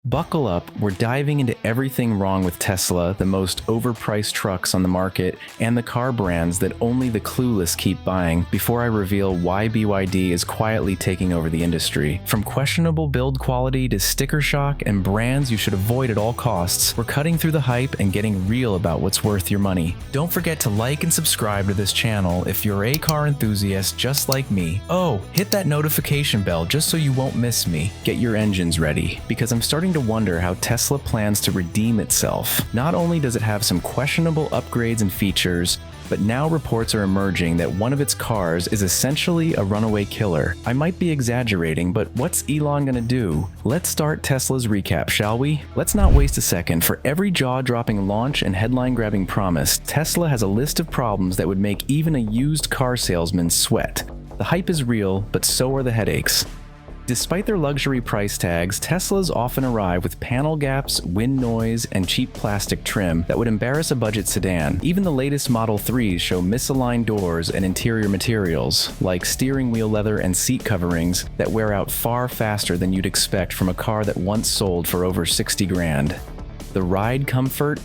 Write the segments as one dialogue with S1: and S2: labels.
S1: Buckle up, we're diving into everything wrong with Tesla, the most overpriced trucks on the market, and the car brands that only the clueless keep buying before I reveal why BYD is quietly taking over the industry. From questionable build quality to sticker shock and brands you should avoid at all costs, we're cutting through the hype and getting real about what's worth your money. Don't forget to like and subscribe to this channel if you're a car enthusiast just like me. Oh, hit that notification bell just so you won't miss me. Get your engines ready, because I'm starting to wonder how Tesla plans to redeem itself. Not only does it have some questionable upgrades and features, but now reports are emerging that one of its cars is essentially a runaway killer. I might be exaggerating, but what's Elon gonna do? Let's start Tesla's recap, shall we? Let's not waste a second. For every jaw-dropping launch and headline-grabbing promise, Tesla has a list of problems that would make even a used car salesman sweat. The hype is real, but so are the headaches. Despite their luxury price tags, Teslas often arrive with panel gaps, wind noise, and cheap plastic trim that would embarrass a budget sedan. Even the latest Model 3s show misaligned doors and interior materials, like steering wheel leather and seat coverings, that wear out far faster than you'd expect from a car that once sold for over 60 grand. The ride comfort?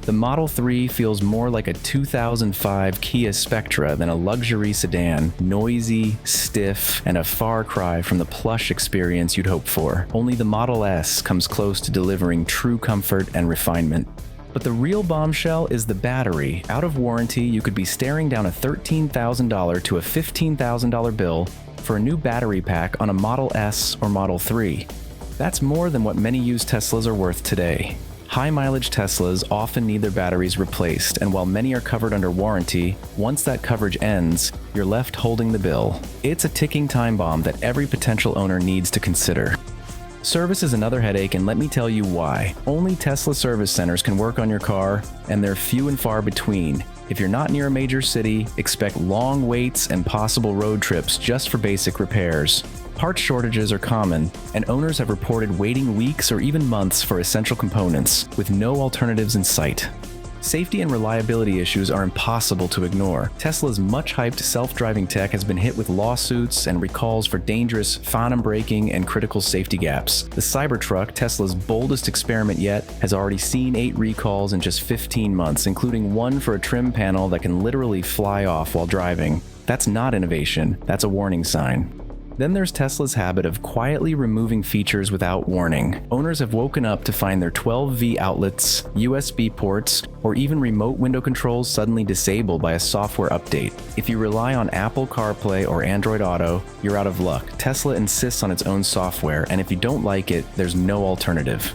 S1: The Model 3 feels more like a 2005 Kia Spectra than a luxury sedan, noisy, stiff, and a far cry from the plush experience you'd hope for. Only the Model S comes close to delivering true comfort and refinement. But the real bombshell is the battery. Out of warranty, you could be staring down a $13,000 to a $15,000 bill for a new battery pack on a Model S or Model 3. That's more than what many used Teslas are worth today. High-mileage Teslas often need their batteries replaced, and while many are covered under warranty, once that coverage ends, you're left holding the bill. It's a ticking time bomb that every potential owner needs to consider. Service is another headache, and let me tell you why. Only Tesla service centers can work on your car, and they're few and far between. If you're not near a major city, expect long waits and possible road trips just for basic repairs. Parts shortages are common, and owners have reported waiting weeks or even months for essential components, with no alternatives in sight. Safety and reliability issues are impossible to ignore. Tesla's much-hyped self-driving tech has been hit with lawsuits and recalls for dangerous phantom braking and critical safety gaps. The Cybertruck, Tesla's boldest experiment yet, has already seen 8 recalls in just 15 months, including one for a trim panel that can literally fly off while driving. That's not innovation, that's a warning sign. Then there's Tesla's habit of quietly removing features without warning. Owners have woken up to find their 12V outlets, USB ports, or even remote window controls suddenly disabled by a software update. If you rely on Apple CarPlay or Android Auto, you're out of luck. Tesla insists on its own software, and if you don't like it, there's no alternative.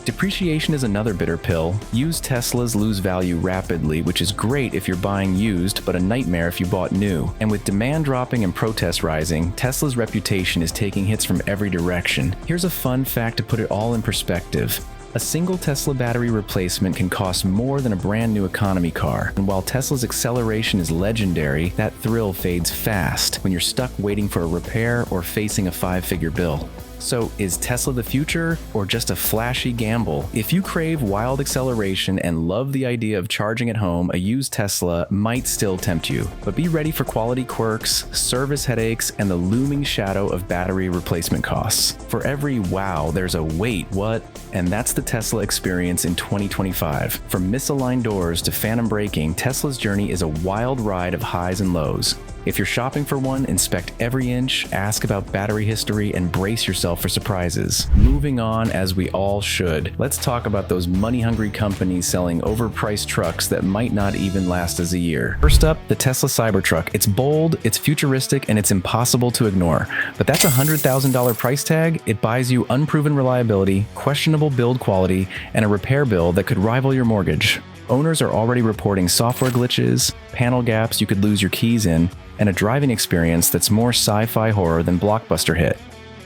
S1: Depreciation is another bitter pill. Used Teslas lose value rapidly, which is great if you're buying used, but a nightmare if you bought new. And with demand dropping and protests rising, Tesla's reputation is taking hits from every direction. Here's a fun fact to put it all in perspective. A single Tesla battery replacement can cost more than a brand new economy car. And while Tesla's acceleration is legendary, that thrill fades fast when you're stuck waiting for a repair or facing a 5-figure bill. So is Tesla the future or just a flashy gamble? If you crave wild acceleration and love the idea of charging at home, a used Tesla might still tempt you. But be ready for quality quirks, service headaches, and the looming shadow of battery replacement costs. For every wow, there's a wait, what? And that's the Tesla experience in 2025. From misaligned doors to phantom braking, Tesla's journey is a wild ride of highs and lows. If you're shopping for one, inspect every inch, ask about battery history, and brace yourself for surprises. Moving on, as we all should, let's talk about those money-hungry companies selling overpriced trucks that might not even last us a year. First up, the Tesla Cybertruck. It's bold, it's futuristic, and it's impossible to ignore. But that's a $100,000 price tag. It buys you unproven reliability, questionable build quality, and a repair bill that could rival your mortgage. Owners are already reporting software glitches, panel gaps you could lose your keys in, and a driving experience that's more sci-fi horror than blockbuster hit.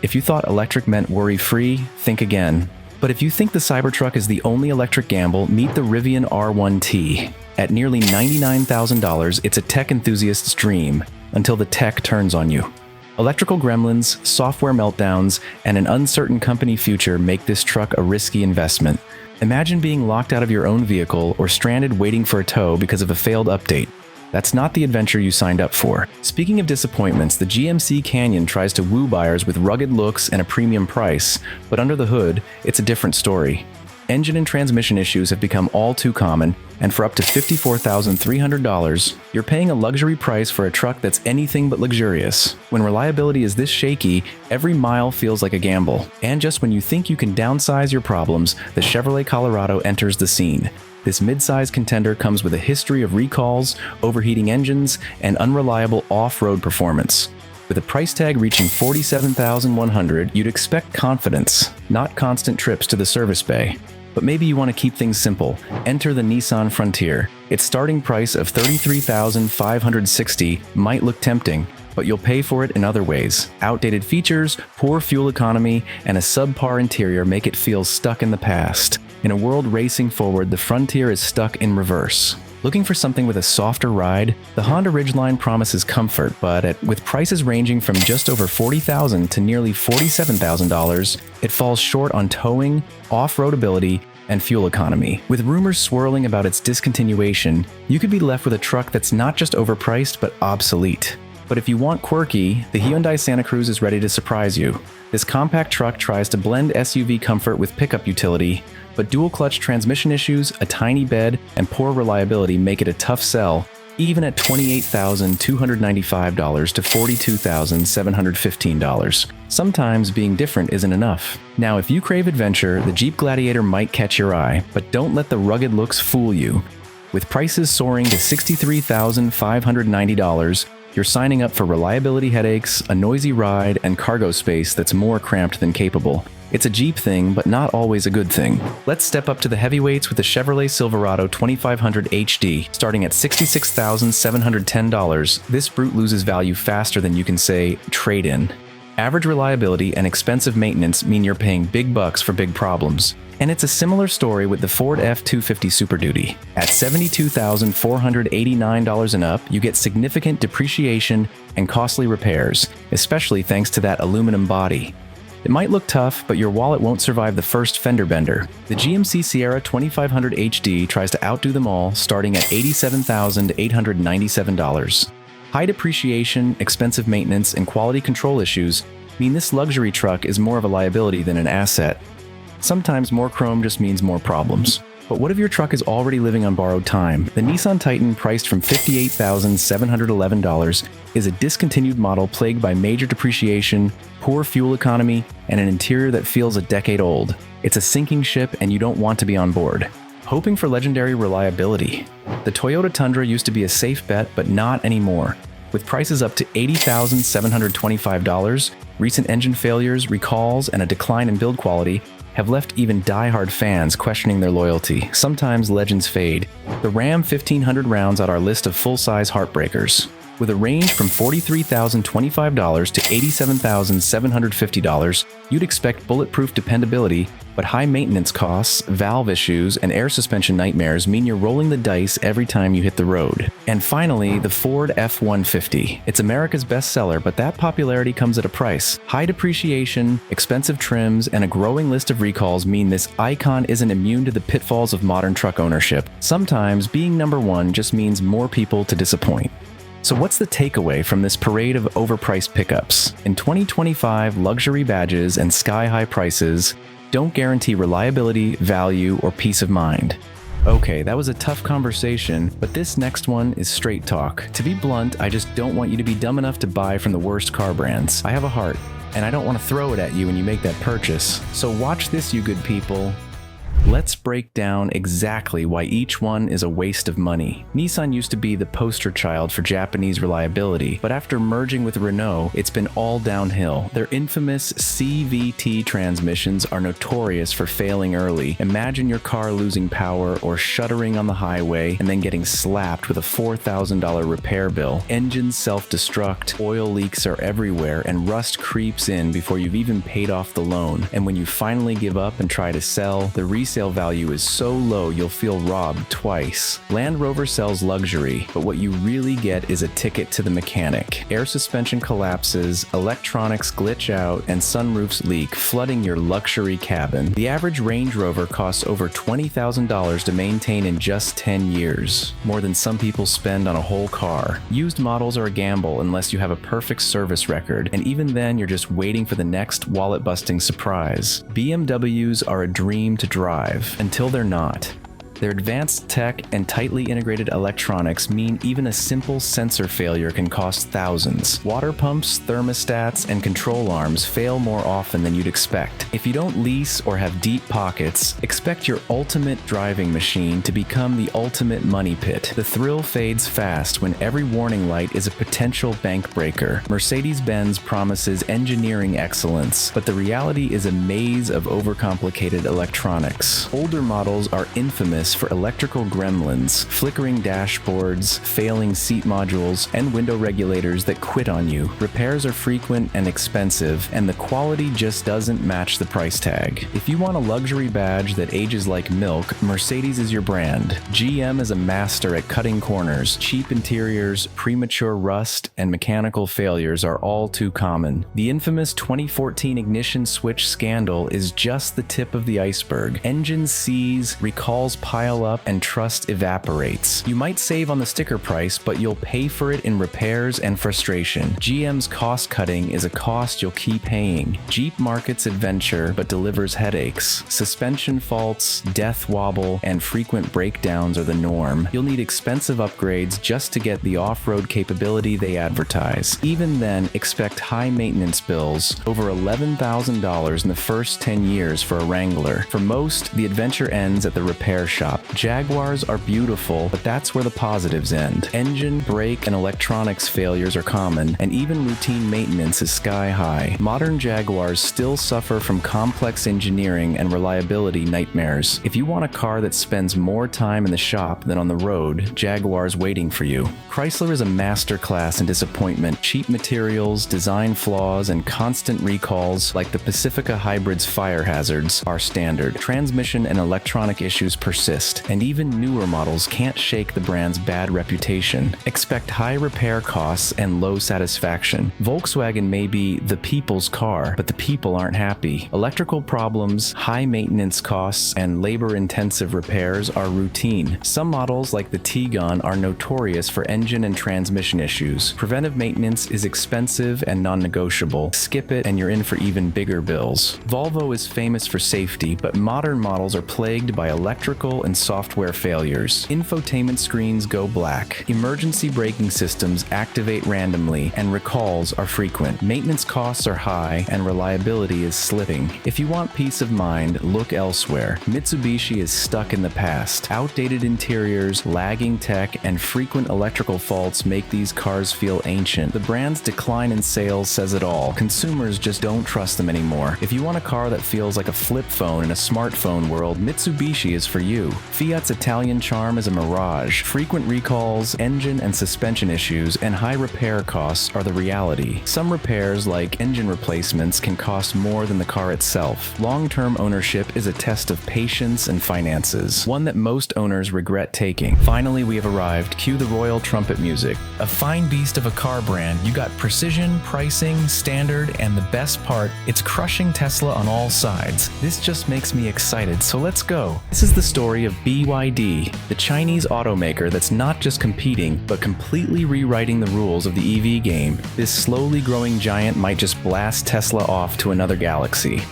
S1: If you thought electric meant worry-free, think again. But if you think the Cybertruck is the only electric gamble, meet the Rivian R1T. At nearly $99,000, it's a tech enthusiast's dream, until the tech turns on you. Electrical gremlins, software meltdowns, and an uncertain company future make this truck a risky investment. Imagine being locked out of your own vehicle or stranded waiting for a tow because of a failed update. That's not the adventure you signed up for. Speaking of disappointments, the GMC Canyon tries to woo buyers with rugged looks and a premium price, but under the hood, it's a different story. Engine and transmission issues have become all too common, and for up to $54,300, you're paying a luxury price for a truck that's anything but luxurious. When reliability is this shaky, every mile feels like a gamble. And just when you think you can downsize your problems, the Chevrolet Colorado enters the scene. This mid-size contender comes with a history of recalls, overheating engines, and unreliable off-road performance. With a price tag reaching $47,100, you'd expect confidence, not constant trips to the service bay. But maybe you want to keep things simple. Enter the Nissan Frontier. Its starting price of $33,560 might look tempting, but you'll pay for it in other ways. Outdated features, poor fuel economy, and a subpar interior make it feel stuck in the past. In a world racing forward, the Frontier is stuck in reverse. Looking for something with a softer ride? The Honda Ridgeline promises comfort, but with prices ranging from just over $40,000 to nearly $47,000, it falls short on towing, off-road ability, and fuel economy. With rumors swirling about its discontinuation, you could be left with a truck that's not just overpriced, but obsolete. But if you want quirky, the Hyundai Santa Cruz is ready to surprise you. This compact truck tries to blend SUV comfort with pickup utility, but dual-clutch transmission issues, a tiny bed, and poor reliability make it a tough sell, even at $28,295 to $42,715. Sometimes being different isn't enough. Now, if you crave adventure, the Jeep Gladiator might catch your eye, but don't let the rugged looks fool you. With prices soaring to $63,590, you're signing up for reliability headaches, a noisy ride, and cargo space that's more cramped than capable. It's a Jeep thing, but not always a good thing. Let's step up to the heavyweights with the Chevrolet Silverado 2500 HD. Starting at $66,710, this brute loses value faster than you can say, trade in. Average reliability and expensive maintenance mean you're paying big bucks for big problems. And it's a similar story with the Ford F-250 Super Duty. At $72,489 and up, you get significant depreciation and costly repairs, especially thanks to that aluminum body. It might look tough, but your wallet won't survive the first fender bender. The GMC Sierra 2500 HD tries to outdo them all, starting at $87,897. High depreciation, expensive maintenance, and quality control issues mean this luxury truck is more of a liability than an asset. Sometimes more chrome just means more problems. But what if your truck is already living on borrowed time? The Nissan Titan, priced from $58,711, is a discontinued model plagued by major depreciation, poor fuel economy, and an interior that feels a decade old. It's a sinking ship and you don't want to be on board. Hoping for legendary reliability. The Toyota Tundra used to be a safe bet, but not anymore. With prices up to $80,725, recent engine failures, recalls, and a decline in build quality have left even die-hard fans questioning their loyalty. Sometimes legends fade. The Ram 1500 rounds out our list of full-size heartbreakers. With a range from $43,025 to $87,750, you'd expect bulletproof dependability, but high maintenance costs, valve issues, and air suspension nightmares mean you're rolling the dice every time you hit the road. And finally, the Ford F-150. It's America's best seller, but that popularity comes at a price. High depreciation, expensive trims, and a growing list of recalls mean this icon isn't immune to the pitfalls of modern truck ownership. Sometimes being number one just means more people to disappoint. So what's the takeaway from this parade of overpriced pickups? In 2025, luxury badges and sky-high prices don't guarantee reliability, value, or peace of mind. Okay, that was a tough conversation, but this next one is straight talk. To be blunt, I just don't want you to be dumb enough to buy from the worst car brands. I have a heart, and I don't want to throw it at you when you make that purchase. So watch this, you good people. Let's break down exactly why each one is a waste of money. Nissan used to be the poster child for Japanese reliability, but after merging with Renault, it's been all downhill. Their infamous CVT transmissions are notorious for failing early. Imagine your car losing power or shuddering on the highway and then getting slapped with a $4,000 repair bill. Engines self-destruct, oil leaks are everywhere, and rust creeps in before you've even paid off the loan. And when you finally give up and try to sell, the resale resale value is so low you'll feel robbed twice. Land Rover sells luxury, but what you really get is a ticket to the mechanic. Air suspension collapses, electronics glitch out, and sunroofs leak, flooding your luxury cabin. The average Range Rover costs over $20,000 to maintain in just 10 years, more than some people spend on a whole car. Used models are a gamble unless you have a perfect service record, and even then you're just waiting for the next wallet-busting surprise. BMWs are a dream to drive, until they're not. Their advanced tech and tightly integrated electronics mean even a simple sensor failure can cost thousands. Water pumps, thermostats, and control arms fail more often than you'd expect. If you don't lease or have deep pockets, expect your ultimate driving machine to become the ultimate money pit. The thrill fades fast when every warning light is a potential bank breaker. Mercedes-Benz promises engineering excellence, but the reality is a maze of overcomplicated electronics. Older models are infamous for electrical gremlins, flickering dashboards, failing seat modules, and window regulators that quit on you. Repairs are frequent and expensive, and the quality just doesn't match the price tag. If you want a luxury badge that ages like milk, Mercedes is your brand. GM is a master at cutting corners. Cheap interiors, premature rust, and mechanical failures are all too common. The infamous 2014 ignition switch scandal is just the tip of the iceberg. Engines seize, recalls pile up, and trust evaporates. You might save on the sticker price, but you'll pay for it in repairs and frustration. GM's cost cutting is a cost you'll keep paying. Jeep markets adventure, but delivers headaches. Suspension faults, death wobble, and frequent breakdowns are the norm. You'll need expensive upgrades just to get the off-road capability they advertise. Even then, expect high maintenance bills, over $11,000 in the first 10 years for a Wrangler. For most, the adventure ends at the repair shop. Jaguars are beautiful, but that's where the positives end. Engine, brake, and electronics failures are common, and even routine maintenance is sky high. Modern Jaguars still suffer from complex engineering and reliability nightmares. If you want a car that spends more time in the shop than on the road, Jaguar's waiting for you. Chrysler is a masterclass in disappointment. Cheap materials, design flaws, and constant recalls, like the Pacifica Hybrid's fire hazards, are standard. Transmission and electronic issues persist, and even newer models can't shake the brand's bad reputation. Expect high repair costs and low satisfaction. Volkswagen may be the people's car, but the people aren't happy. Electrical problems, high maintenance costs, and labor-intensive repairs are routine. Some models, like the Tiguan, are notorious for engine and transmission issues. Preventive maintenance is expensive and non-negotiable. Skip it and you're in for even bigger bills. Volvo is famous for safety, but modern models are plagued by electrical and software failures. Infotainment screens go black. Emergency braking systems activate randomly, and recalls are frequent. Maintenance costs are high, and reliability is slipping. If you want peace of mind, look elsewhere. Mitsubishi is stuck in the past. Outdated interiors, lagging tech, and frequent electrical faults make these cars feel ancient. The brand's decline in sales says it all. Consumers just don't trust them anymore. If you want a car that feels like a flip phone in a smartphone world, Mitsubishi is for you. Fiat's Italian charm is a mirage. Frequent recalls, engine and suspension issues, and high repair costs are the reality. Some repairs, like engine replacements, can cost more than the car itself. Long-term ownership is a test of patience and finances, one that most owners regret taking. Finally, we have arrived. Cue the royal trumpet music. A fine beast of a car brand. You got precision, pricing, standard, and the best part, it's crushing Tesla on all sides. This just makes me excited, so let's go. This is the story of BYD, the Chinese automaker that's not just competing, but completely rewriting the rules of the EV game. This slowly growing giant might just blast Tesla off to another galaxy.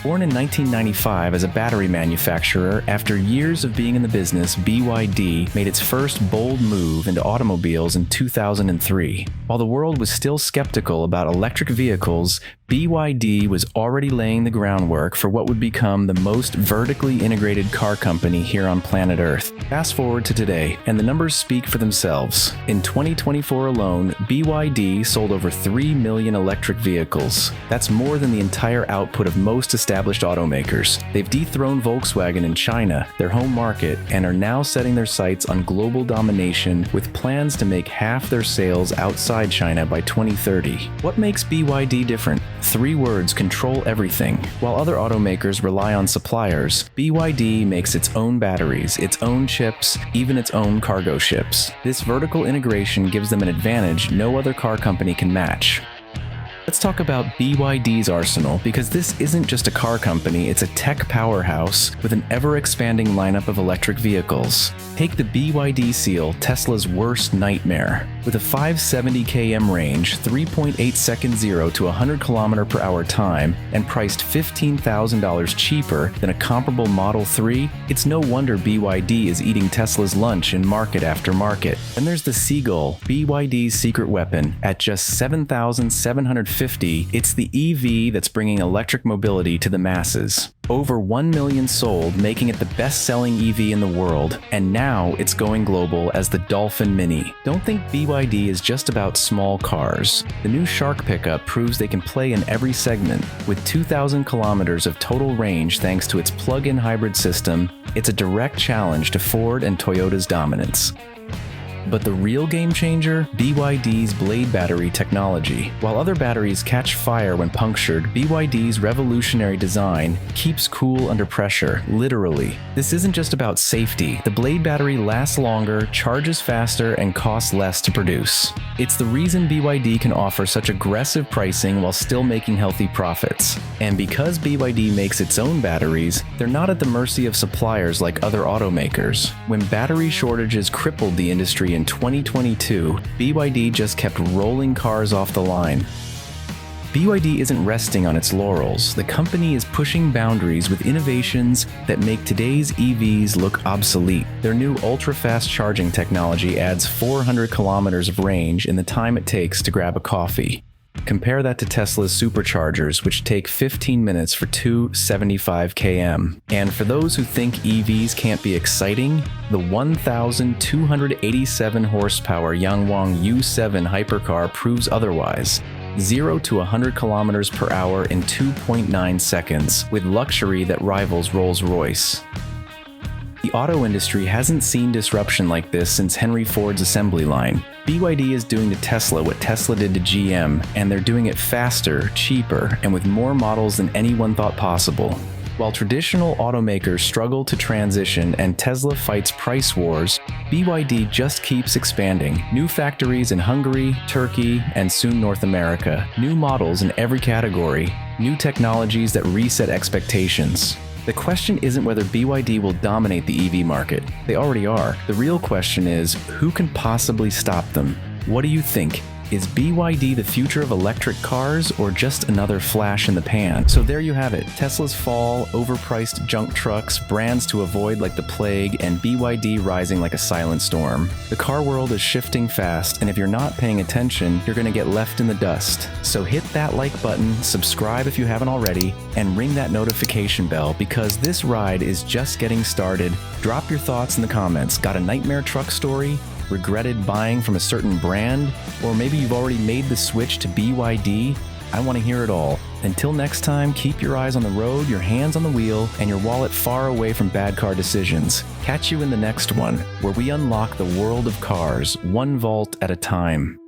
S1: Born in 1995 as a battery manufacturer, after years of being in the business, BYD made its first bold move into automobiles in 2003. While the world was still skeptical about electric vehicles, BYD was already laying the groundwork for what would become the most vertically integrated car company here on planet Earth. Fast forward to today, and the numbers speak for themselves. In 2024 alone, BYD sold over 3 million electric vehicles. That's more than the entire output of most established automakers. They've dethroned Volkswagen in China, their home market, and are now setting their sights on global domination with plans to make half their sales outside China by 2030. What makes BYD different? Three words control everything. While other automakers rely on suppliers, BYD makes its own batteries, its own chips, even its own cargo ships. This vertical integration gives them an advantage no other car company can match. Let's talk about BYD's arsenal, because this isn't just a car company, it's a tech powerhouse with an ever-expanding lineup of electric vehicles. Take the BYD Seal, Tesla's worst nightmare. With a 570 km range, 3.8 second 0 to 100 km/h time, and priced $15,000 cheaper than a comparable Model 3, it's no wonder BYD is eating Tesla's lunch in market after market. And there's the Seagull, BYD's secret weapon. At just $7,750, it's the EV that's bringing electric mobility to the masses. Over 1 million sold, making it the best-selling EV in the world, and now it's going global as the Dolphin Mini. Don't think BYD is just about small cars. The new Shark pickup proves they can play in every segment. With 2,000 kilometers of total range thanks to its plug-in hybrid system, it's a direct challenge to Ford and Toyota's dominance. But the real game changer? BYD's blade battery technology. While other batteries catch fire when punctured, BYD's revolutionary design keeps cool under pressure, literally. This isn't just about safety. The blade battery lasts longer, charges faster, and costs less to produce. It's the reason BYD can offer such aggressive pricing while still making healthy profits. And because BYD makes its own batteries, they're not at the mercy of suppliers like other automakers. When battery shortages crippled the industry in 2022, BYD just kept rolling cars off the line. BYD isn't resting on its laurels. The company is pushing boundaries with innovations that make today's EVs look obsolete. Their new ultra-fast charging technology adds 400 kilometers of range in the time it takes to grab a coffee. Compare that to Tesla's superchargers, which take 15 minutes for 275 km. And for those who think EVs can't be exciting, the 1,287 horsepower Yangwang U7 hypercar proves otherwise. 0 to 100 kilometers per hour in 2.9 seconds, with luxury that rivals Rolls-Royce. The auto industry hasn't seen disruption like this since Henry Ford's assembly line. BYD is doing to Tesla what Tesla did to GM, and they're doing it faster, cheaper, and with more models than anyone thought possible. While traditional automakers struggle to transition and Tesla fights price wars, BYD just keeps expanding. New factories in Hungary, Turkey, and soon North America. New models in every category. New technologies that reset expectations. The question isn't whether BYD will dominate the EV market. They already are. The real question is, who can possibly stop them? What do you think? Is BYD the future of electric cars or just another flash in the pan? So there you have it. Tesla's fall, overpriced junk trucks, brands to avoid like the plague, and BYD rising like a silent storm. The car world is shifting fast, and if you're not paying attention, you're going to get left in the dust. So hit that like button, subscribe if you haven't already, and ring that notification bell, because this ride is just getting started. Drop your thoughts in the comments. Got a nightmare truck story? Regretted buying from a certain brand? Or maybe you've already made the switch to BYD? I want to hear it all. Until next time, keep your eyes on the road, your hands on the wheel, and your wallet far away from bad car decisions. Catch you in the next one, where we unlock the world of cars, one vault at a time.